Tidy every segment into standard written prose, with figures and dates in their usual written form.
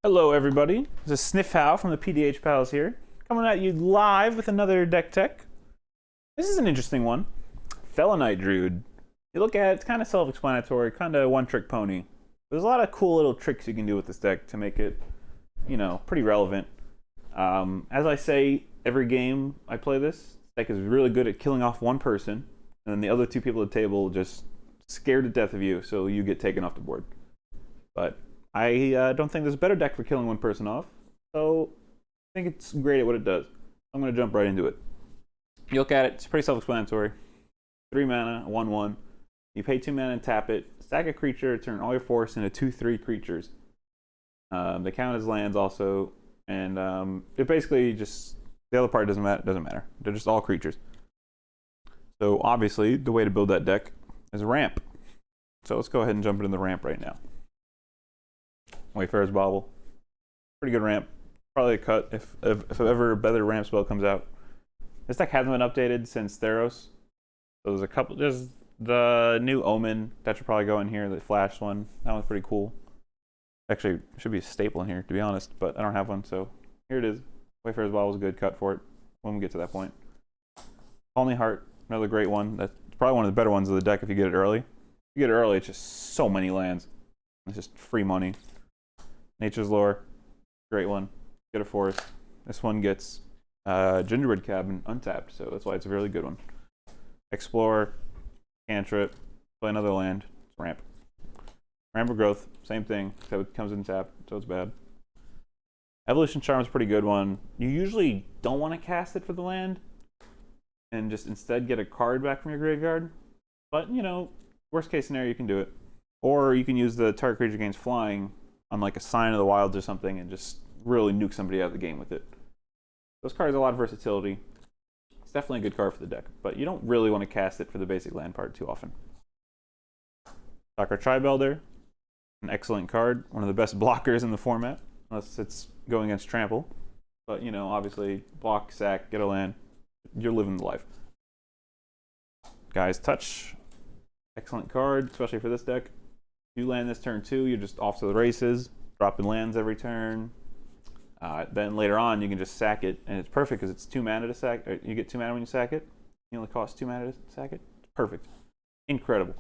Hello, everybody. This is Sniff How from the PDH Pals here, coming at you live with another deck tech. This is an interesting one. Thelonite Druid. You look at it, it's kind of self-explanatory, kind of one-trick pony. There's a lot of cool little tricks you can do with this deck to make it, pretty relevant. As I say, every game I play this deck is really good at killing off one person, and then the other two people at the table just scared to death of you, so you get taken off the board. But I don't think there's a better deck for killing one person off, so I think it's great at what it does. I'm going to jump right into it. You look at it, it's pretty self-explanatory. 3 mana, 1/1. You pay 2 mana and tap it. Sack a creature, turn all your force into 2/3 creatures. They count as lands also, and it basically just, the other part doesn't matter. They're just all creatures. So obviously, the way to build that deck is a ramp. So let's go ahead and jump into the ramp right now. Wayfarer's Bauble. Pretty good ramp. Probably a cut if ever a better ramp spell comes out. This deck hasn't been updated since Theros. So there's the new Omen that should probably go in here, the Flash one. That one's pretty cool. Actually, it should be a staple in here, to be honest, but I don't have one, so here it is. Wayfarer's Bauble is a good cut for it when we get to that point. Only Heart, another great one. That's probably one of the better ones of the deck if you get it early. If you get it early, it's just so many lands. It's just free money. Nature's Lore, great one. Get a forest. This one gets Gingerbread Cabin untapped, so that's why it's a really good one. Explore, cantrip, play another land, it's ramp. Ramp of Growth, same thing, except it comes in tap, so it's bad. Evolution Charm is a pretty good one. You usually don't want to cast it for the land, and just instead get a card back from your graveyard. But, worst case scenario, you can do it. Or you can use the target creature gains flying on like a Sign of the Wilds or something and just really nuke somebody out of the game with it. Those cards have a lot of versatility. It's definitely a good card for the deck, but you don't really want to cast it for the basic land part too often. Soccer Tribuilder, an excellent card, one of the best blockers in the format, unless it's going against Trample. But, obviously, block, sack, get a land, you're living the life. Guys, Touch, excellent card, especially for this deck. You land this turn 2, you're just off to the races, dropping lands every turn. Then later on, you can just sack it, and it's perfect because it's 2 mana to sack. You get 2 mana when you sack it. You only cost 2 mana to sack it. It's perfect. Incredible.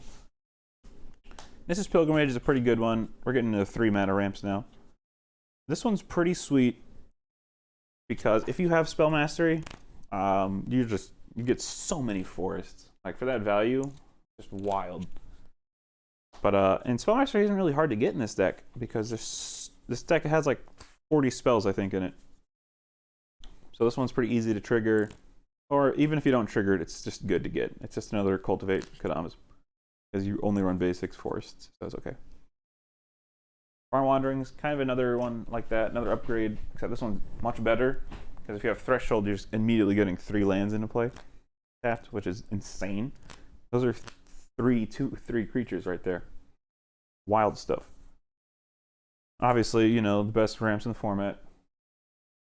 This is Pilgrimage is a pretty good one. We're getting into 3 mana ramps now. This one's pretty sweet because if you have Spell Mastery, you get so many forests. Like for that value, just wild. But and Spell Mastery isn't really hard to get in this deck because this deck has like 40 spells, I think, in it. So this one's pretty easy to trigger. Or even if you don't trigger it, it's just good to get. It's just another Cultivate Kadamas. Because you only run basics forests, so it's okay. Farm Wanderings, kind of another one like that, another upgrade, except this one's much better. Because if you have Threshold, you're just immediately getting 3 lands into play. Tapped, which is insane. Those are 3 creatures right there. Wild stuff. Obviously, the best ramps in the format.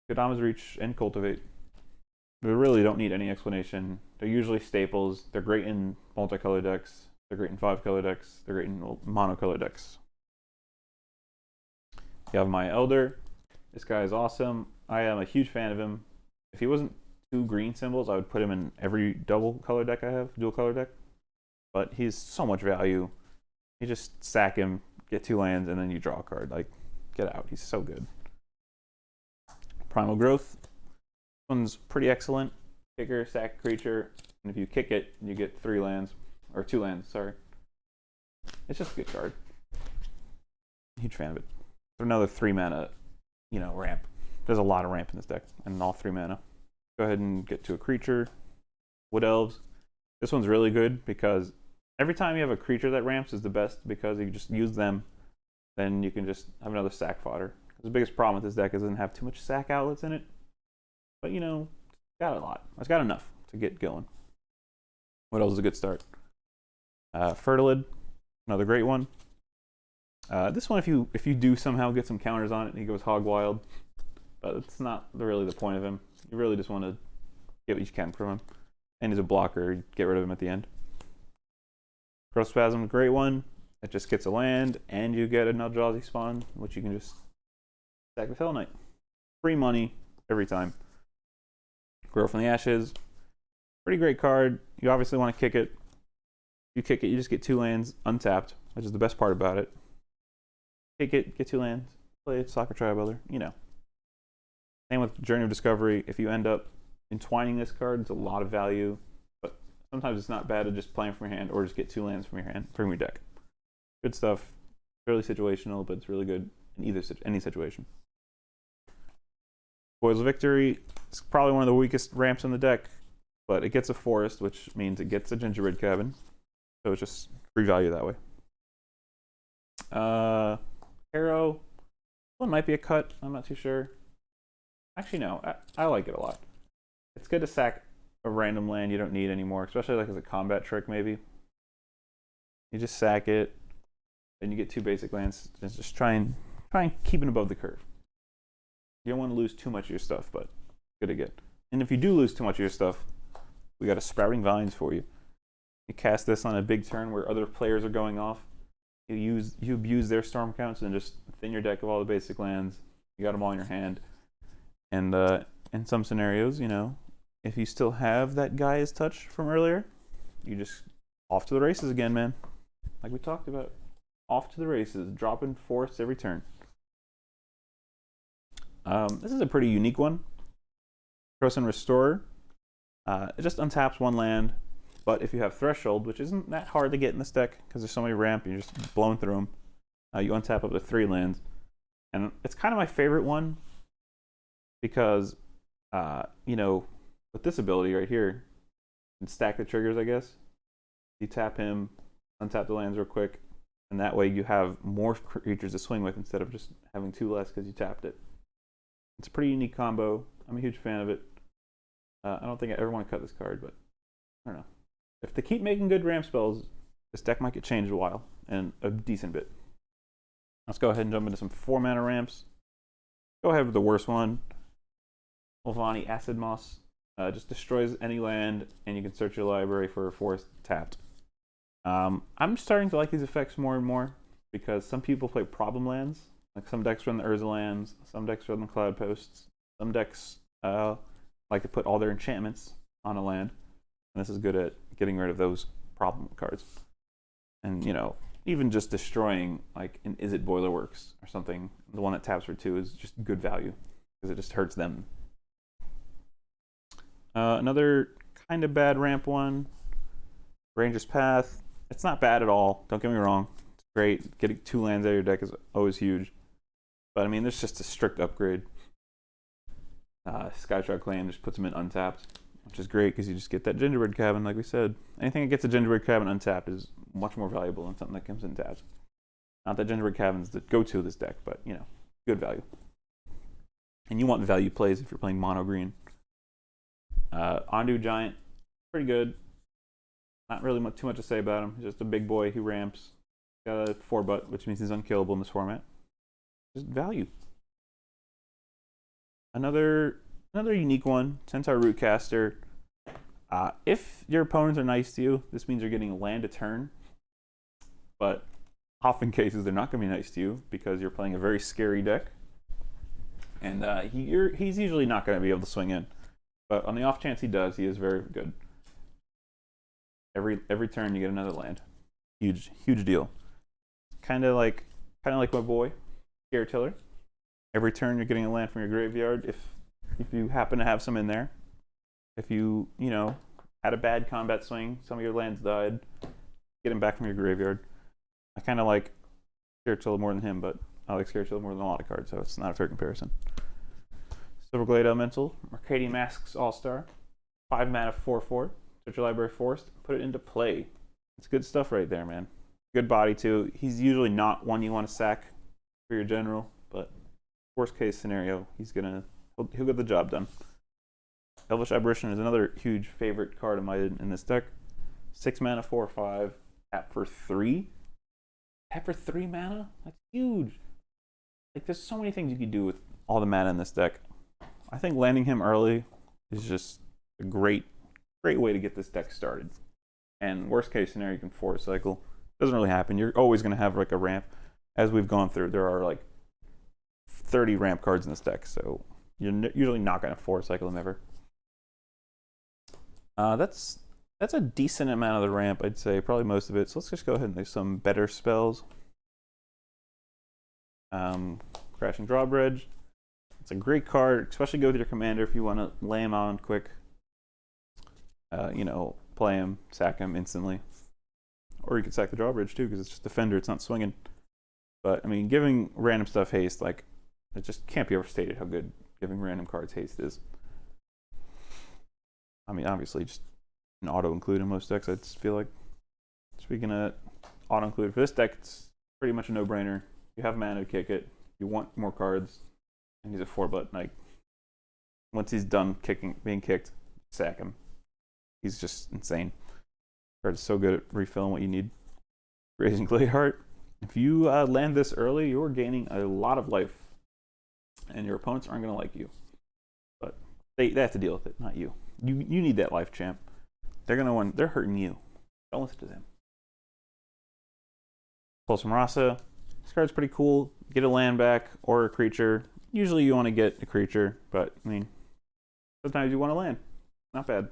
Kodama's Reach and Cultivate. We really don't need any explanation. They're usually staples. They're great in multicolor decks. They're great in 5-color decks. They're great in monocolor decks. You have my Elder. This guy is awesome. I am a huge fan of him. If he wasn't 2 green symbols, I would put him in every double color deck I have, dual color deck. But he's so much value. You just sack him, get 2 lands, and then you draw a card. Like, get out. He's so good. Primal Growth. This one's pretty excellent. Kicker, sack creature, and if you kick it, you get 3 lands. Or 2 lands, sorry. It's just a good card. Huge fan of it. There's another 3 mana, ramp. There's a lot of ramp in this deck, and all 3 mana. Go ahead and get to a creature. Wood Elves. This one's really good because every time you have a creature that ramps is the best because you just use them, then you can just have another sack fodder. The biggest problem with this deck is it doesn't have too much sack outlets in it. But, it's got a lot. It's got enough to get going. What else is a good start? Fertilid, another great one. This one, if you do somehow get some counters on it, he goes hog wild. But it's not really the point of him. You really just want to get what you can from him. And he's a blocker, get rid of him at the end. Growth Spasm, great one. It just gets a land, and you get an Eldrazi spawn, which you can just Sack the Thelonite. Free money every time. Grow from the Ashes. Pretty great card. You obviously want to kick it. You kick it, you just get 2 lands untapped, which is the best part about it. Kick it, get 2 lands, play it, Soccer Tribe Builder, you know. Same with Journey of Discovery. If you end up entwining this card, it's a lot of value, but sometimes it's not bad to just play them from your hand or just get 2 lands from your hand, from your deck. Good stuff. Fairly situational, but it's really good in any situation. Spoils of Victory is probably one of the weakest ramps in the deck, but it gets a forest, which means it gets a gingerbread cabin. So it's just free value that way. Arrow. One might be a cut. I'm not too sure. Actually, no. I like it a lot. It's good to sack a random land you don't need anymore, especially like as a combat trick maybe. You just sack it, and you get 2 basic lands. Just try and keep it above the curve. You don't want to lose too much of your stuff, but good to get. And if you do lose too much of your stuff, we got a Sprouting Vines for you. You cast this on a big turn where other players are going off. You abuse their storm counts and just thin your deck of all the basic lands. You got them all in your hand. And in some scenarios, you know, if you still have that Gaia's Touch from earlier, you just off to the races again, man. Like we talked about, off to the races, dropping forests every turn. This is a pretty unique one. Frozen Restorer. It just untaps 1 land. But if you have Threshold, which isn't that hard to get in this deck because there's so many ramp, you're just blowing through them. You untap up to 3 lands. And it's kind of my favorite one because, you know, with this ability right here, you can stack the triggers, I guess. You tap him, untap the lands real quick, and that way you have more creatures to swing with instead of just having 2 less because you tapped it. It's a pretty unique combo. I'm a huge fan of it. I don't think I ever want to cut this card, but I don't know. If they keep making good ramp spells, this deck might get changed a while, and a decent bit. Let's go ahead and jump into some 4-mana ramps. Go ahead with the worst one. Olvani Acid Moss. Just destroys any land, and you can search your library for a forest tapped. I'm starting to like these effects more and more, because some people play problem lands. Like some decks run the Urza lands, some decks run the Cloud Posts, some decks like to put all their enchantments on a land. And this is good at getting rid of those problem cards. And, you know, even just destroying, like, an Is It Boilerworks or something, the one that taps for 2 is just good value, because it just hurts them. Another kind of bad ramp one, Ranger's Path. It's not bad at all, don't get me wrong. It's great. Getting 2 lands out of your deck is always huge. But, I mean, there's just a strict upgrade. Skyshroud Claim just puts them in untapped, which is great because you just get that gingerbread cabin, like we said. Anything that gets a gingerbread cabin untapped is much more valuable than something that comes in tapped. Not that gingerbread cabin's the go-to of this deck, but, you know, good value. And you want value plays if you're playing mono green. Ondu Giant, pretty good. Not really too much to say about him. He's just a big boy who ramps. Got a 4-butt, which means he's unkillable in this format. Just value. Another unique one, Centaur Rootcaster. If your opponents are nice to you, this means you're getting a land a turn. But often cases, they're not going to be nice to you because you're playing a very scary deck. And he's usually not going to be able to swing in. But on the off chance he does, he is very good. Every turn you get another land. Huge deal. Kind of like my boy, Scare Tiller. Every turn you're getting a land from your graveyard if you happen to have some in there. If you know, had a bad combat swing, some of your lands died, get them back from your graveyard. I kind of like Scare Tiller more than him, but I like Scare Tiller more than a lot of cards, so it's not a fair comparison. Silverglade Elemental, Mercadian Masks All-Star, 5 mana 4/4. Search your library forest, put it into play. It's good stuff right there, man. Good body too. He's usually not one you want to sack for your general, but worst case scenario, he'll get the job done. Elvish Apparition is another huge favorite card of mine in this deck. 6 mana 4/5, tap for 3. Tap for 3 mana? That's huge. Like, there's so many things you could do with all the mana in this deck. I think landing him early is just a great way to get this deck started. And worst case scenario, you can force cycle. Doesn't really happen. You're always going to have like a ramp. As we've gone through, there are like 30 ramp cards in this deck, so you're usually not going to 4-cycle them ever. That's a decent amount of the ramp, I'd say, probably most of it. So let's just go ahead and do some better spells. Crashing Drawbridge. It's a great card, especially go with your commander if you want to lay him on quick. You know, play him, sack him instantly. Or you could sack the Drawbridge too, because it's just Defender, it's not swinging. But, I mean, giving random stuff haste, like, it just can't be overstated how good giving random cards haste is. I mean, obviously, just an auto-include in most decks, I just feel like. Speaking of auto-include, for this deck, it's pretty much a no-brainer. You have mana to kick it, you want more cards, and he's a 4-but. Like, once he's done being kicked, sack him. He's just insane. Card is so good at refilling what you need. Raising Gladeheart. If you land this early, you're gaining a lot of life, and your opponents aren't going to like you. But they have to deal with it, not you. You need that life, champ. They're hurting you. Don't listen to them. Pulsum Rasa. This card's pretty cool. Get a land back or a creature. Usually you want to get a creature, but I mean, sometimes you want to land. Not bad.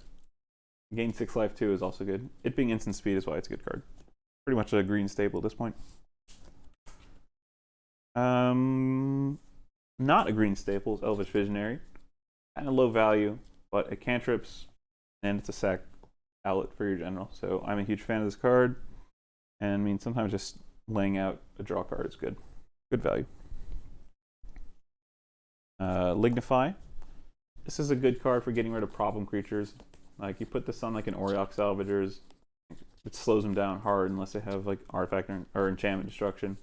Gain 6 life too is also good. It being instant speed is why it's a good card. Pretty much a green staple at this point. Not a green staple is Elvish Visionary. Kind of low value, but it cantrips, and it's a sack outlet for your general. So I'm a huge fan of this card. And I mean, sometimes just laying out a draw card is good. Good value. Lignify. This is a good card for getting rid of problem creatures. Like, you put this on like an Auriok Salvagers, it slows them down hard unless they have like artifact or enchantment destruction.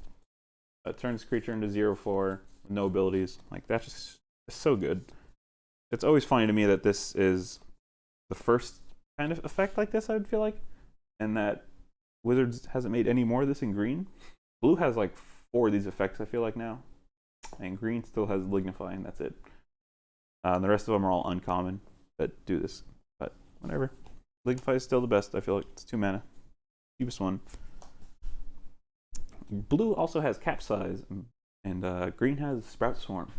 It turns creature into 0/4 with no abilities. Like, that's just so good. It's always funny to me that this is the first kind of effect like this, I would feel like, and that Wizards hasn't made any more of this in green. Blue has like 4 of these effects, I feel like, now, and green still has Lignify, and that's it. The rest of them are all uncommon that do this, but whatever. Lignify is still the best, I feel like. It's 2 mana. Cheapest one. Blue also has Capsize, and green has Sprout Swarm.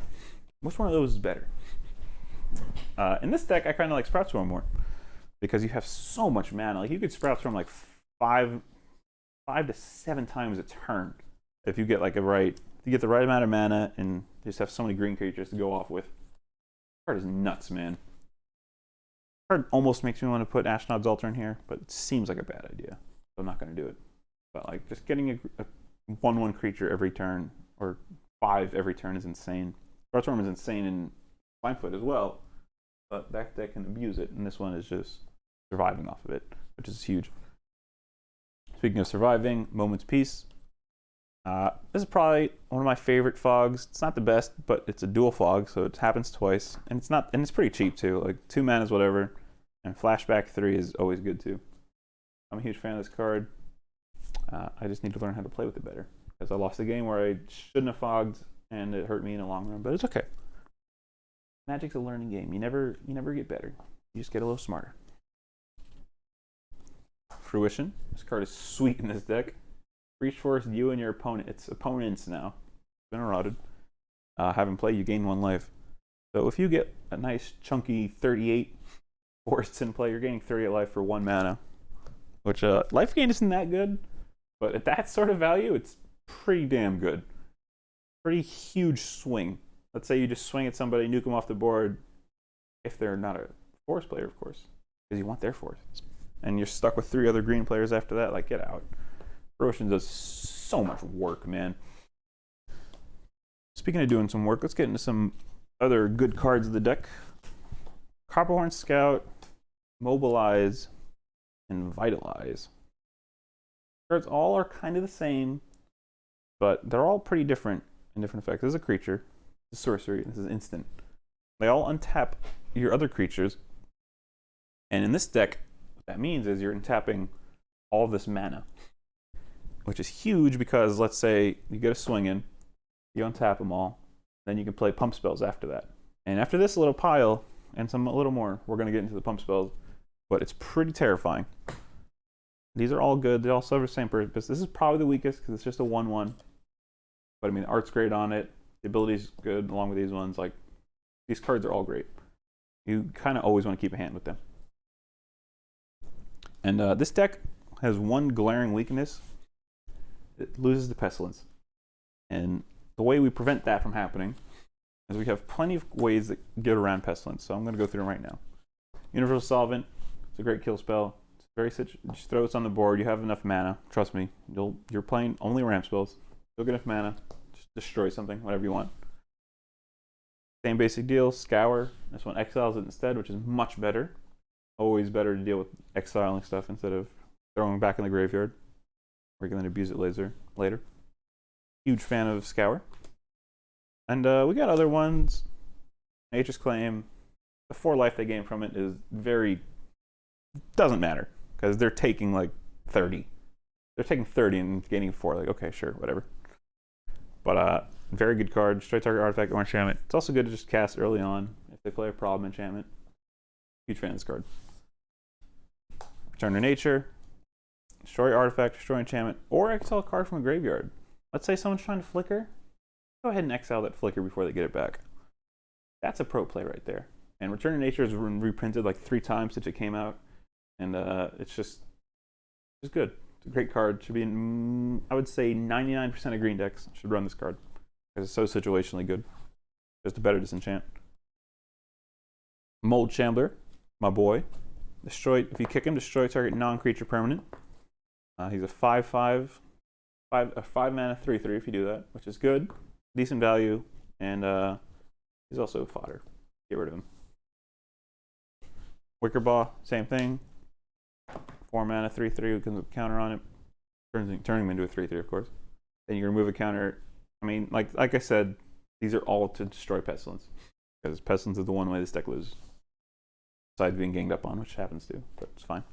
Which one of those is better? In this deck, I kind of like Sprout Swarm more, because you have so much mana. Like, you could Sprout Swarm like 5 to 7 times a turn if you get like you get the right amount of mana and just have so many green creatures to go off with. This card is nuts, man. This card almost makes me want to put Ashnod's Altar in here, but it seems like a bad idea, so I'm not going to do it. But like, just getting a 1/1 creature every turn, or 5 every turn, is insane. Sprout Swarm is insane in Blindfoot as well, but that deck can abuse it, and this one is just surviving off of it, which is huge. Speaking of surviving, Moment's Peace. This is probably one of my favorite fogs. It's not the best, but it's a dual fog, so it happens twice, and it's pretty cheap too. Like, 2 mana is whatever, and Flashback 3 is always good too. I'm a huge fan of this card. I just need to learn how to play with it better, because I lost a game where I shouldn't have fogged, and it hurt me in the long run. But it's okay. Magic's a learning game. You never get better. You just get a little smarter. Fruition. This card is sweet in this deck. Reach Force you and your opponent. It's opponents now. Been eroded. Have him play, you gain 1 life. So if you get a nice chunky 38 forests in play, you're gaining 38 life for 1 mana. Which life gain isn't that good, but at that sort of value, it's pretty damn good. Pretty huge swing. Let's say you just swing at somebody, nuke them off the board, if they're not a forest player, of course, because you want their forests. And you're stuck with 3 other green players after that. Like, get out. Fruition does so much work, man. Speaking of doing some work, let's get into some other good cards of the deck. Copperhorn Scout, Mobilize, and Vitalize. Cards all are kind of the same, but they're all pretty different in different effects. This is a creature. This is sorcery. This is instant. They all untap your other creatures. And in this deck, what that means is you're untapping all of this mana, which is huge, because let's say you get a swing in, you untap them all, then you can play pump spells after that. And after this little pile, and a little more, we're going to get into the pump spells, but it's pretty terrifying. These are all good. They all serve the same purpose. This is probably the weakest, because it's just a 1/1. But I mean, the art's great on it. The ability's good along with these ones. Like, these cards are all great. You kind of always want to keep a hand with them. And this deck has one glaring weakness. It loses the Pestilence. And the way we prevent that from happening is we have plenty of ways that get around Pestilence. So I'm going to go through them right now. Universal Solvent. It's a great kill spell. It's very just throw it on the board. You have enough mana. Trust me. You're playing only ramp spells. You'll get enough mana. Just destroy something, whatever you want. Same basic deal. Scour. This one exiles it instead, which is much better. Always better to deal with exiling stuff instead of throwing back in the graveyard. Or you can then abuse it later. Huge fan of Scour. And we got other ones. Nature's Claim. The 4 life they gain from it is doesn't matter. Because they're taking like 30. They're taking 30 and gaining 4. Like, okay, sure, whatever. But very good card. Destroy target artifact or enchantment. It's also good to just cast early on if they play a problem enchantment. Huge fan of this card. Return to Nature. Destroy artifact, destroy enchantment, or exile a card from a graveyard. Let's say someone's trying to flicker. Go ahead and exile that flicker before they get it back. That's a pro play right there. And Return to Nature has been reprinted like 3 times since it came out. And it's good. It's a great card. Should be in, I would say 99% of green decks should run this card. Because it's so situationally good. Just a better disenchant. Mold Shambler, my boy. Destroy, if you kick him, destroy target non-creature permanent. He's a 5/5, a 5 mana 3/3 if you do that, which is good, decent value, and he's also fodder. Get rid of him. Wickerbaugh, same thing. 4 mana 3/3 with a counter on it, turning him into a 3/3 of course. Then you remove a counter. I mean, like I said, these are all to destroy Pestilence, because Pestilence is the one way this deck loses. Besides being ganged up on, which happens to, but it's fine.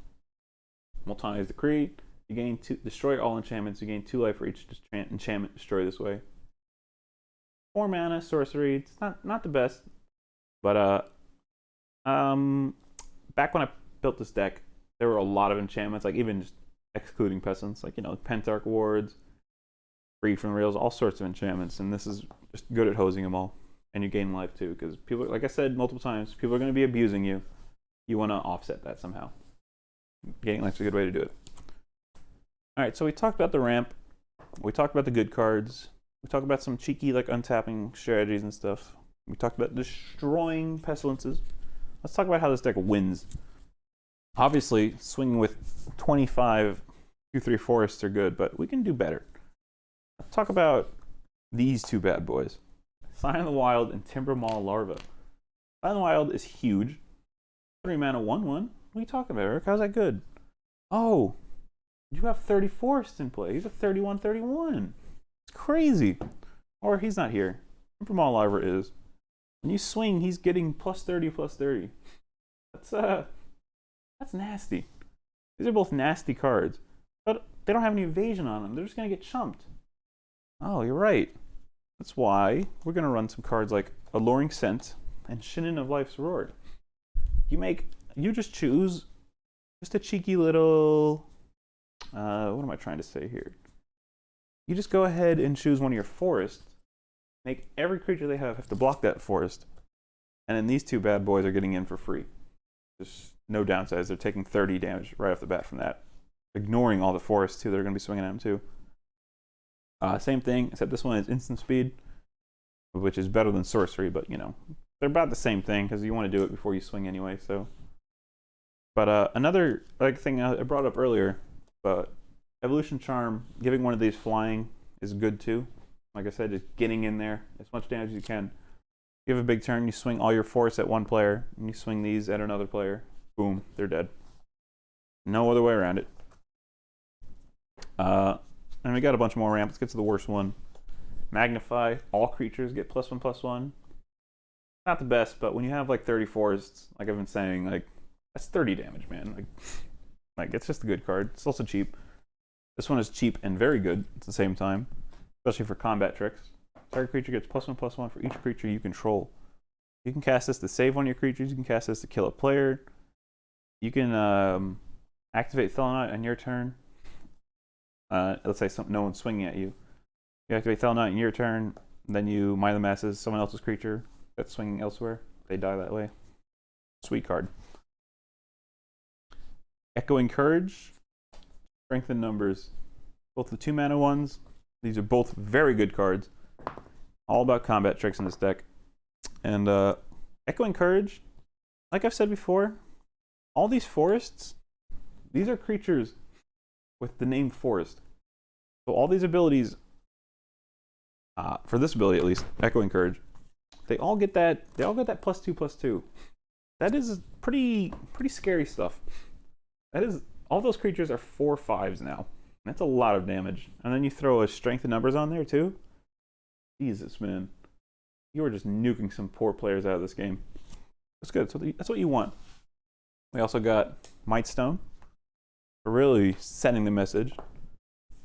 Multani's Decree. You gain 2, destroy all enchantments. You gain 2 life for each enchantment destroy this way. 4 mana sorcery. It's not the best, but back when I built this deck, there were a lot of enchantments, like even just excluding Pestilence, like Pentarch Wards, Freed from Rails, all sorts of enchantments, and this is just good at hosing them all. And you gain life too, because people, like I said multiple times, people are going to be abusing you. You want to offset that somehow. Gaining life's a good way to do it. All right, so we talked about the ramp. We talked about the good cards. We talked about some cheeky like untapping strategies and stuff. We talked about destroying Pestilences. Let's talk about how this deck wins. Obviously, swinging with 25 2/3 forests are good, but we can do better. Let's talk about these 2 bad boys. Sign of the Wild and Timber Maw Larva. Sign of the Wild is huge. 3 mana 1/1. What are you talking about, Eric? How's that good? Oh, you have 30 forests in play. He's a 31/31. It's crazy. Or he's not here. Timber Maw Larva is. When you swing, he's getting +30/+30. That's nasty. These are both nasty cards, but they don't have any evasion on them. They're just gonna get chumped. Oh, you're right. That's why we're gonna run some cards like Alluring Scent and Shinin of Life's Roar. You just choose just a cheeky little, what am I trying to say here? You just go ahead and choose one of your forests, make every creature they have to block that forest, and then these 2 bad boys are getting in for free. There's no downsides. They're taking 30 damage right off the bat from that, ignoring all the forests too. They're going to be swinging at them too. Same thing, except this one is instant speed, which is better than sorcery, but they're about the same thing because you want to do it before you swing anyway. So, but another thing I brought up earlier, but Evolution Charm, giving one of these flying is good too. Like I said, just getting in there as much damage as you can. You have a big turn, you swing all your forests at one player, and you swing these at another player. Boom, they're dead. No other way around it. And we got a bunch more ramp. Let's get to the worst one. Magnify. All creatures get +1/+1. Not the best, but when you have like 30 forests, like I've been saying, like that's 30 damage, man. Like it's just a good card. It's also cheap. This one is cheap and very good at the same time, especially for combat tricks. Target creature gets +1/+1 for each creature you control. You can cast this to save one of your creatures. You can cast this to kill a player. You can activate Thelonite on your turn. Let's say no one's swinging at you. You activate Thelonite on your turn. Then you mine the masses, someone else's creature that's swinging elsewhere. They die that way. Sweet card. Echoing Courage, Strength in Numbers. Both the 2-mana ones. These are both very good cards. All about combat tricks in this deck. And Echoing Courage, like I've said before, all these forests, these are creatures with the name forest. So all these abilities, for this ability at least, Echoing Courage, they all get that +2/+2. That is pretty scary stuff. That is, all those creatures are 4/5s now. That's a lot of damage. And then you throw a Strength in Numbers on there too. Jesus, man. You are just nuking some poor players out of this game. That's good. That's what you want. We also got Mightstone for really sending the message.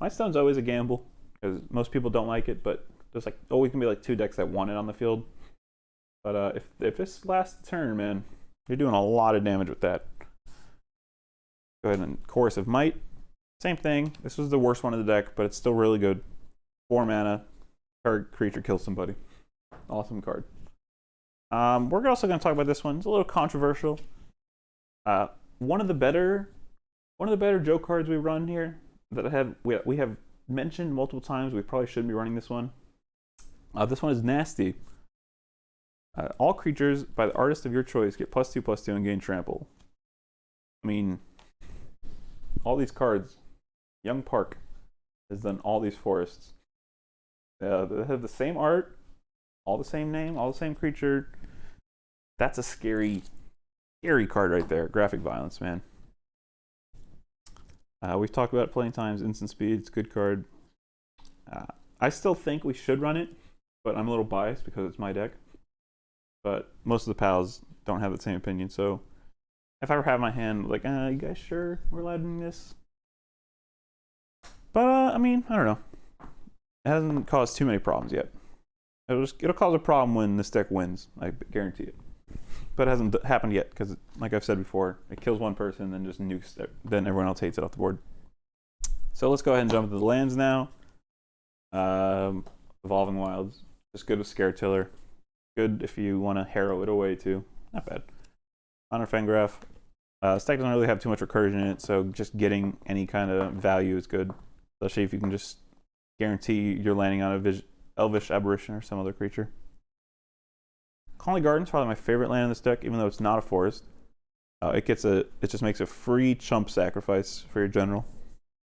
Mightstone's always a gamble because most people don't like it, but there's like always gonna be like 2 decks that want it on the field. But if this lasts turn, man, you're doing a lot of damage with that. Go ahead and Chorus of Might. Same thing. This was the worst one of the deck, but it's still really good. 4 mana, target creature kills somebody. Awesome card. We're also going to talk about this one. It's a little controversial. One of the better joke cards we run here that we have mentioned multiple times. We probably shouldn't be running this one. This one is nasty. All creatures by the artist of your choice get +2/+2 and gain trample. I mean, all these cards. Young Park has done all these forests. They have the same art, all the same name, all the same creature. That's a scary card right there. Graphic Violence, man. We've talked about it plenty of times. Instant Speed, it's a good card. I still think we should run it, but I'm a little biased because it's my deck. But most of the pals don't have the same opinion. So if I ever have my hand, like, you guys sure we're allowed to do this? But I mean, I don't know. It hasn't caused too many problems yet. It'll cause a problem when this deck wins. I guarantee it. But it hasn't happened yet because, like I've said before, it kills one person, then just nukes it. Then everyone else hates it off the board. So let's go ahead and jump into the lands now. Evolving Wilds, just good with Scare Tiller. Good if you want to harrow it away too. Not bad. Honor Fangraph. This deck doesn't really have too much recursion in it, so just getting any kind of value is good. Especially if you can just guarantee you're landing on a Elvish Aberration or some other creature. Colony Garden's probably my favorite land in this deck, even though it's not a forest. It just makes a free chump sacrifice for your general.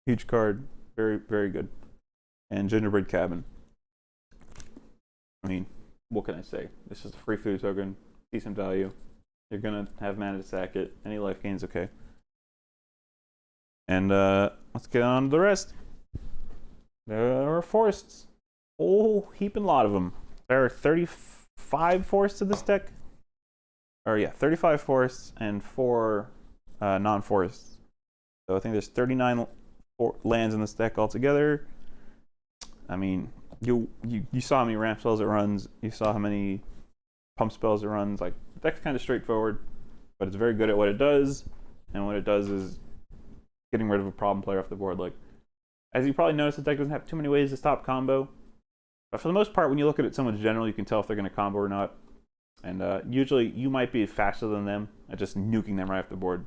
Huge card, very, very good. And Gingerbread Cabin. I mean, what can I say? This is a free food token, decent value. You're gonna have mana to sack it. Any life gain's okay. And let's get on to the rest. There are forests. Whole heaping lot of them. There are 35 forests in this deck. Or yeah, 35 forests and 4 non-forests. So I think there's 39 lands in this deck altogether. I mean, you saw how many ramp spells it runs. You saw how many pump spells it runs. Like, the deck's kind of straightforward, but it's very good at what it does. And what it does is getting rid of a problem player off the board. Like, as you probably noticed, the deck doesn't have too many ways to stop combo. But for the most part, when you look at someone's general, you can tell if they're going to combo or not. And usually, you might be faster than them at just nuking them right off the board.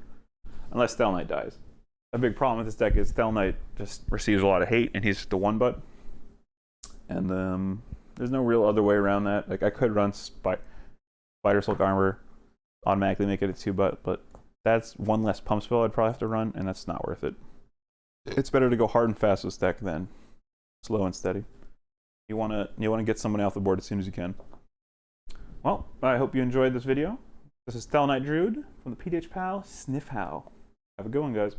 Unless Thelonite dies. A big problem with this deck is Thelonite just receives a lot of hate, and he's just a 1-butt. And there's no real other way around that. Like, I could run Spider Silk Armor, automatically make it a 2-butt, but that's one less pump spell I'd probably have to run, and that's not worth it. It's better to go hard and fast with this deck than slow and steady. You wanna get someone off the board as soon as you can. Well, I hope you enjoyed this video. This is Thelonite Druid from the PDH Pal Sniff How. Have a good one, guys.